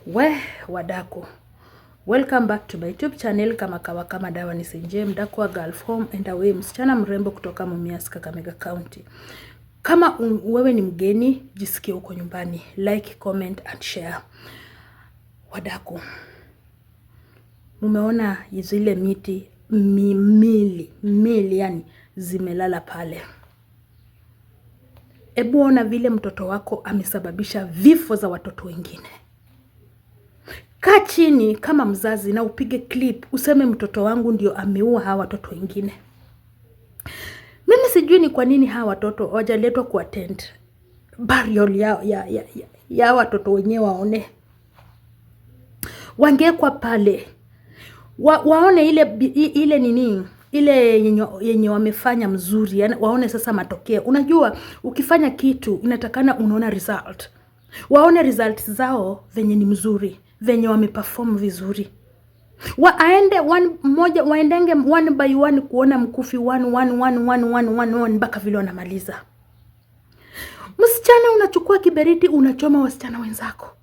We wadako, welcome back to my YouTube channel. Kama dawa ni Senje mdako wa Gulf Home and Away, msichana mrembo kutoka Mumias, Kakamega County. Kama wewe ni mgeni, jisikie uko nyumbani, like, comment and share. Wadako, mumeona zile miti mili yani zimelala pale. Ebu ona vile mtoto wako amesababisha vifo za watoto wengine. Kaa chini kama mzazi na upige clip, useme mtoto wangu ndio ameua hawa watoto wengine. Mimi sijui ni kwa nini hawa watoto hawajaletwa kuattend burial ya watoto wenyewe waone. Wangekwa pale. Waone ile nini, ile yenye wamefanya mzuri, yani waone sasa matokeo. Unajua ukifanya kitu inatakana unaona result. Waone results zao venye ni mzuri, venye wameperform vizuri. Waende waendenge one by one kuona mkufi one mpaka vile wanamaliza. Msichana unachukua kiberiti unachoma wasichana wenzako.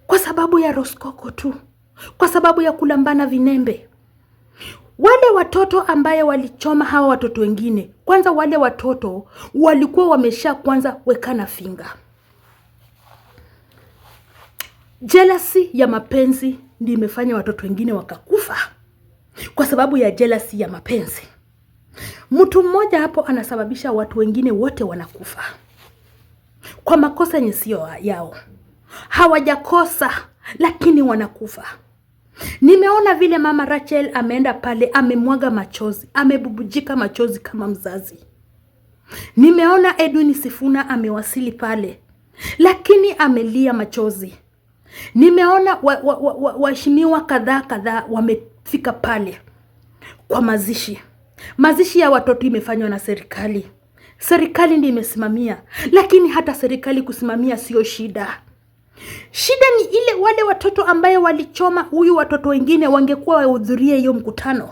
Kwa sababu ya roskoko tu. Kwa sababu ya kulambana vinembe. Wale watoto ambaye walichoma hawa watoto wengine, kwanza wale watoto walikuwa wamesha kwanza wekana finga. Jealousy ya mapenzi ndiyo imefanya watoto wengine wakakufa. Kwa sababu ya jealousy ya mapenzi. Mtu mmoja hapo anasababisha watu wengine wote wanakufa. Kwa makosa yenye sio yao. Hawajakosa lakini wanakufa. Nimeona vile mama Rachel ameenda pale, amemwaga machozi, amebubujika machozi kama mzazi. Nimeona Edwin Sifuna amewasili pale, lakini amelia machozi. Nimeona waheshimiwa kadhaa wamefika pale kwa mazishi. Mazishi ya watoto imefanywa na serikali. Serikali ndiyo imesimamia, lakini hata serikali kusimamia sio shida. Shida ni ile wale watoto ambaye walichoma huyu watoto wengine wangekuwa wahudhurie hiyo mkutano.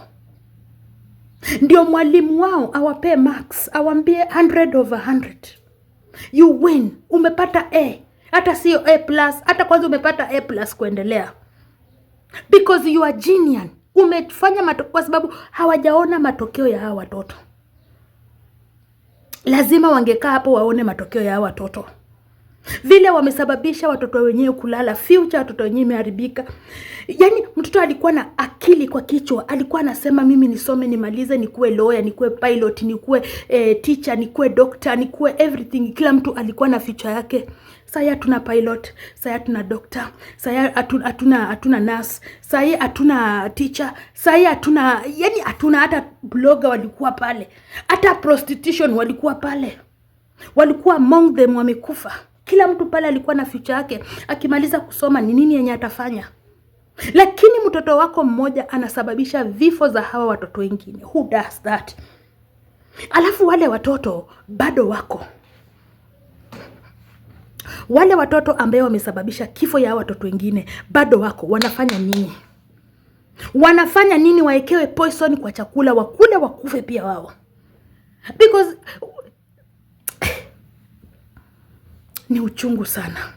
Ndio mwalimu wao awape marks, awambie 100/100. You win, umepata A. Hata sio A+, hata kwanza umepata A+ kuendelea. Because you are genuine. Umefanya matokeo kwa sababu hawajaona matokeo ya hawa watoto. Lazima wangekaa hapo waone matokeo ya hawa watoto. Vile wamesababisha watoto wenyewe kulala, future watoto wenyewe imeharibika. Yani mtoto alikuwa na akili kwa kichwa, alikuwa anasema mimi nisome nimalize, nikuwe lawyer, nikuwe pilot, nikuwe teacher, nikuwe doctor, nikuwe everything. Kila mtu alikuwa na future yake. Sasa hatuna pilot, sasa hatuna doctor, sasa hatuna nurse, sasa hatuna teacher, sasa hatuna hata blogger walikuwa pale. Hata prostitution walikuwa pale. Walikuwa among them wamekufa. Kila mtu pale alikuwa na future yake. Akimaliza kusoma ni nini yenye atafanya. Lakini mtoto wako mmoja anasababisha vifo za hawa watoto wengine. Who does that? Alafu wale watoto bado wako. Wale watoto ambao wamesababisha kifo ya watoto wengine bado wako. Wanafanya nini? Wanafanya nini? Waekewe poison kwa chakula, wakule wakufe pia wao. Because ni uchungu sana.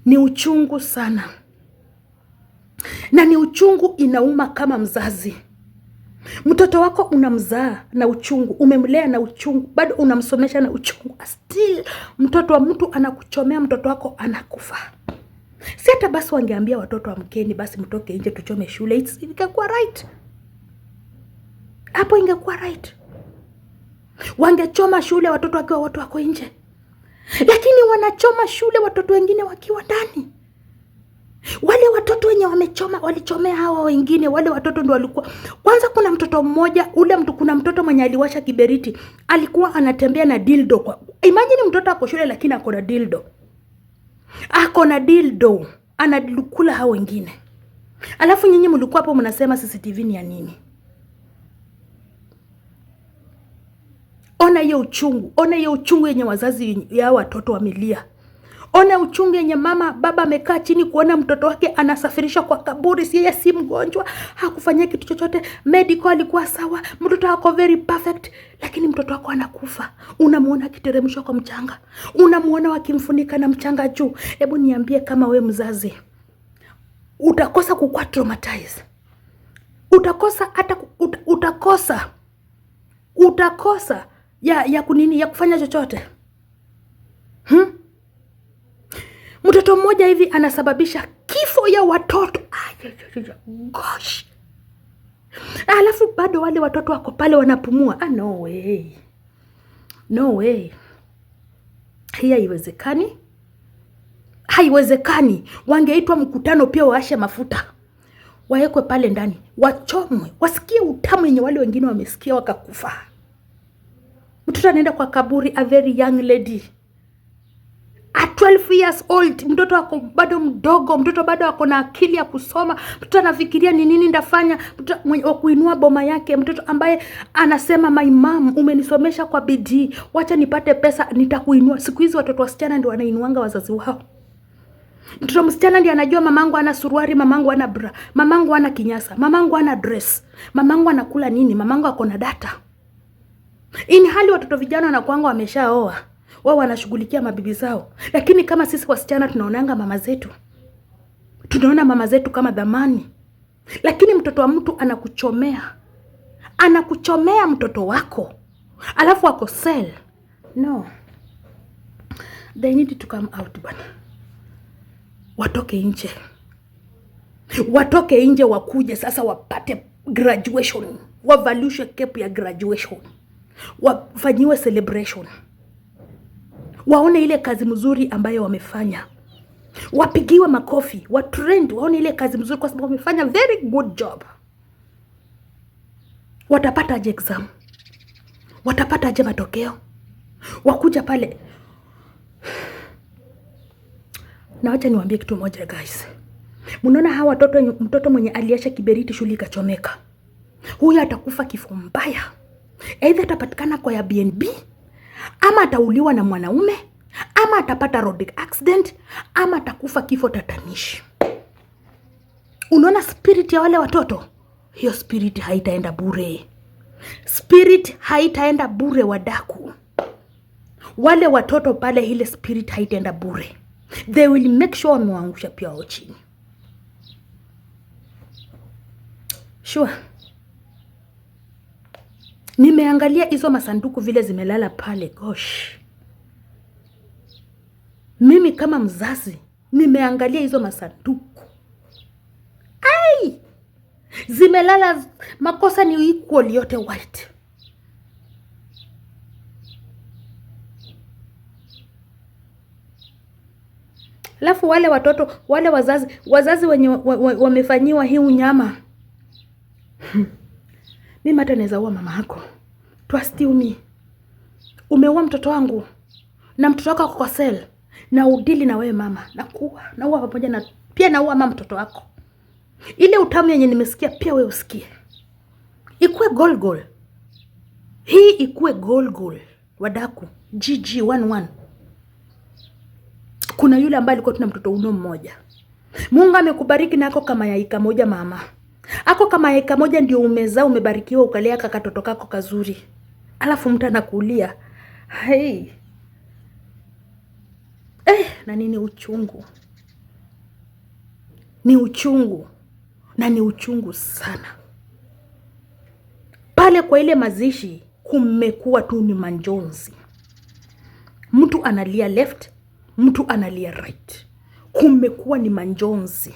Ni uchungu sana. Na ni uchungu inauma kama mzazi. Mtoto wako unamzaa na uchungu, umemlea na uchungu, bado unamsomesha na uchungu. Still mtoto wa mtu anakuchomea, mtoto wako anakufa. Si hata basi wangeambia watoto amkeni basi mtoke nje tuchome shule, ingekuwa right. Hapo ingekuwa right. Wangechoma shule watoto wakiwa watu wako nje. Lakini wanachoma shule watoto wengine wakiwa ndani. Wale watoto wenye walichomea hawa wengine, wale watoto ndio walikuwa. Kwanza kuna mtoto mmoja, kuna mtoto mwenye aliwasha kiberiti, alikuwa anatembea na dildo. Imagine mtoto ako shule lakini ako na dildo. Ako na dildo, anadukula hao wengine. Alafu nyinyi mlikuwa hapo mnasema CCTV ni ya nini? Ona hiyo uchungu yenye wazazi ya watoto wamelia. Ona uchungu yenye baba amekaa chini kuona mtoto wake anasafirisha kwa kaburi. Yeye si mgonjwa, hakufanyia kitu chochote, medical alikuwa sawa, mtoto wako very perfect, lakini mtoto wako anakufa. Unamuona akiteremshwa kwa mchanga, unamuona wakimfunika na mchanga juu. Hebu niambie, kama we mzazi utakosa kukua traumatized? Utakosa hata utakosa ya kunini, ya kufanya chochote? Mtoto mmoja hivi anasababisha kifo ya watoto. Gosh. Alafu bado wale watoto wako pale wanapumua. No way. No way. Hii haiwezekani. Haiwezekani. Wangeitwa mkutano pia, waashe mafuta, waekwe pale ndani, wachomwe, wasikie utamu yenye wale wengine wamesikia wakakufa. Mtoto anaenda kwa kaburi, a very young lady at 12 years old. Mtoto wako bado mdogo, mtoto bado wako na akili ya kusoma, mtoto anafikiria ni nini ndafanya, mtoto mwenye kuinua boma yake, mtoto ambaye anasema my mom, umenisomesha kwa bidii, wacha nipate pesa nitakuinua. Siku hizi watoto wasichana ndio wanainuanga wazazi wao. Mtoto msichana ndiye anajua mamangu ana suruari, mamangu ana bra, mamangu ana kinyasa, mamangu ana dress, mamangu anakula nini, mamangu ako na data. Ini hali watoto vijana wanakuanga wameshaoa, wao wanashughulikia mabibi zao. Lakini kama sisi wasichana tunaonanga mama zetu, tunaona mama zetu kama dhamani. Lakini mtoto wa mtu anakuchomea mtoto wako, alafu wako sell. No, they need to come out bana. Watoke nje, wakuje sasa wapate graduation, wavalushe cape ya graduation, wafanyiwe celebration, waone ile kazi mzuri ambayo wamefanya, wapigiwe makofi, watrend, waone ile kazi mzuri kwa sababu wamefanya very good job. Watapata aje exam? Watapata aje matokeo? Wakuja pale. Na wacha niwaambie kitu moja guys. Mnaona hawa watoto, mtoto mwenye aliacha kiberiti shule ikachomeka, huyu atakufa kifo mbaya. Either atapatikana kwa ya BNB, ama atauliwa na mwanaume, ama atapata road accident, ama atakufa kifo tatanishi. Unaona spirit ya wale watoto? Hiyo spirit haitaenda bure. Spirit haitaenda bure wadaku. Wale watoto pale, ile spirit haitaenda bure. They will make sure wameangusha pia wao chini. Sure. Nimeangalia hizo masanduku vile zimelala pale. Gosh. Mimi kama mzazi nimeangalia hizo masanduku. Ai! Zimelala, makosa ni equal yote white. Alafu wale watoto, wale wazazi wenye wamefanyiwa hii unyama. Mimi hata naweza ua mama yako. Trust me. Umeua mtoto wangu na mtoto wako kwa cell, na udili na wewe mama, naua pamoja na pia naua mama mtoto wako. Ile utamu yenye nimesikia pia wewe usikie. Ikue gol. Hii ikue gol. Wadaku. GG11. Kuna yule ambaye alikuwa tuna mtoto uno mmoja. Mungu amekubariki na ako kama yaika moja mama. Ako kama yaika moja ndio umezaa, umebarikiwa ukalea kakatoto kako kazuri. Alafu mtu anakulia. Hey. Na nini uchungu? Ni uchungu. Na ni uchungu sana. Pale kwa ile mazishi kumekuwa tu ni manjonzi. Mtu analia left, mtu analia right. Kumekuwa ni manjonzi.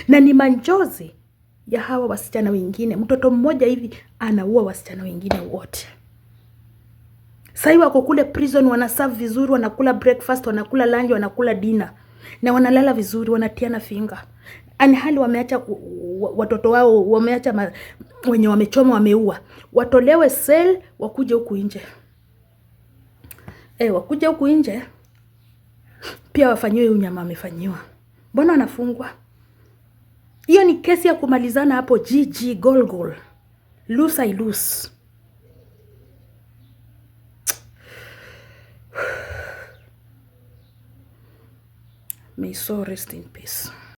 Na ni manjozi ya hawa wasichana wengine. Mtoto mmoja hivi anaua wasichana wengine wote. Sasa wako kule prison, wanaserve vizuri, wanakula breakfast, wanakula lunch, wanakula dinner. Na wanalala vizuri, wanatiana finga. Ani hali wameacha watoto wao, wameacha wenye wamechoma, wameua. Watolewe cell, wakuje huku nje. Wakuje huku nje. Pia wafanyiwe unyama wamefanyiwa. Mbona wanafungwa? Hiyo ni kesi ya kumalizana hapo. GG gol. Lose I lose. May soul rest in peace.